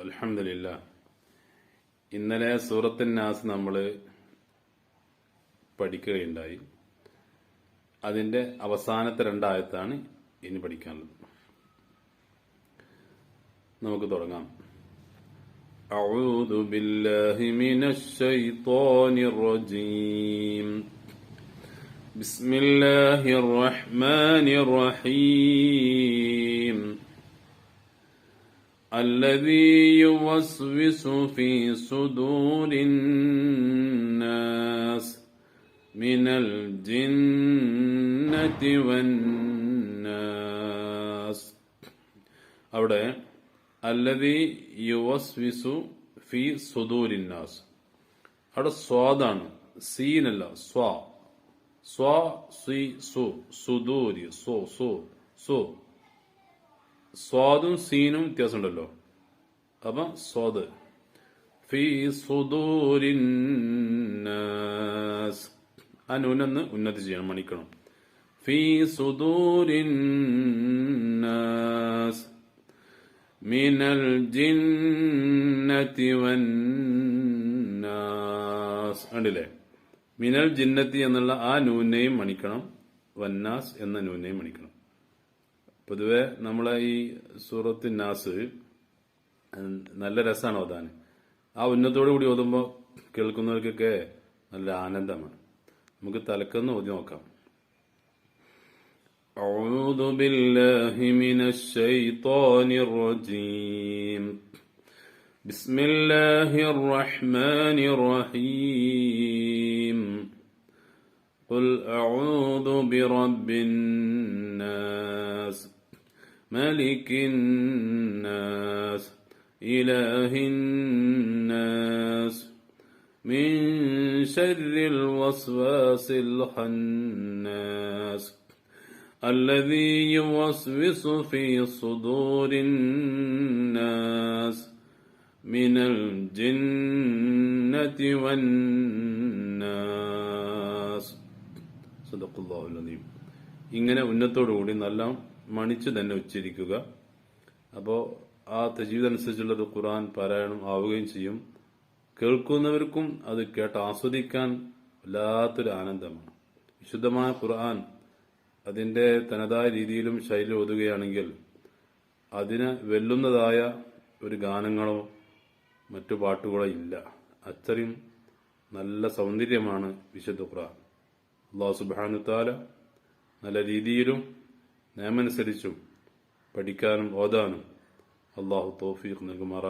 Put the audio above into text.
അൽഹംദുലില്ലാ. ഇന്നലെ സൂറത്തുൻ നാസ് നമ്മൾ പഠിക്കുകയുണ്ടായി. അതിന്റെ അവസാനത്തെ രണ്ടായത്താണ് ഇനി പഠിക്കാനുള്ളത്. നമുക്ക് തുടങ്ങാം. അഊദു ബില്ലാഹി മിനശ് ശൈത്വാനിർ റജീം. ബിസ്മില്ലാഹിർ റഹ്മാനിർ റഹീം. الذي يوسوس في صدور الناس من الجنة والناس. അവിടെ الذي يوسوس في صدور الناس, അവിടെ സ്വാദാണ്, സീനല്ല, സുദൂരി, സ്വാദും സീനും വ്യത്യാസമുണ്ടല്ലോ. അപ്പം സ്വാദ് ഫീ സുദൂരിന്നാസ്, ആ നൂനെന്ന് ഉന്നതി ചെയ്യണം, മണിക്കണം. ഫീ സുദൂരിന്നാസ് മിനൽ ജിന്നതി വന്നാസ്. കണ്ടില്ലേ? മിനൽ ജിന്നത്തി എന്നുള്ള ആ നൂനെയും മണിക്കണം, വന്നാസ് എന്ന നൂനെയും മണിക്കണം. പൊതുവെ നമ്മളെ ഈ സൂറത്തുൻ നാസ് നല്ല രസമാണ് ഓതാൻ. ആ ഉന്നതോടു കൂടി ഓതുമ്പോൾ കേൾക്കുന്നവർക്കൊക്കെ നല്ല ആനന്ദമാണ്. നമുക്ക് തലക്കെന്ന് ഓതി നോക്കാം. അഊദു ബില്ലാഹി മിനശ് ശൈത്വാനിർ റജീം. ബിസ്മില്ലാഹിർ റഹ്മാനിർ റഹീം. ഖുൽ അഊദു ബിറബ്ബിൻ നാസ് ملك الناس إله الناس من شر الوسواس الخناس الذي يوسوس في صدور الناس من الجنة والناس. صدق الله العظيم. ഇങ്ങനെ ഉന്നത്തോടുകൂടി നല്ല മണിച്ചു തന്നെ ഉച്ചരിക്കുക. അപ്പോൾ ആ തജ്വീദ് അനുസരിച്ചുള്ളത് ഖുർആൻ പാരായണം ആവുകയും ചെയ്യും. കേൾക്കുന്നവർക്കും അത് കേട്ട് ആസ്വദിക്കാൻ വല്ലാത്തൊരു ആനന്ദമാണ്. വിശുദ്ധമായ ഖുർആൻ അതിന്റെ തനതായ രീതിയിലും ശൈലി ഓതുകയാണെങ്കിൽ അതിന് വെല്ലുന്നതായ ഒരു ഗാനങ്ങളോ മറ്റു പാട്ടുകളോ ഇല്ല. അത്രയും നല്ല സൗന്ദര്യമാണ് വിശുദ്ധ ഖുർആൻ. അല്ലാഹു സുബ്ഹാനഹു തആല നല്ല രീതിയിലും നിയമമനുസരിച്ചും പഠിക്കാനും ഓതാനും അല്ലാഹു തൗഫീഖ് നൽകുമാറാവട്ടെ.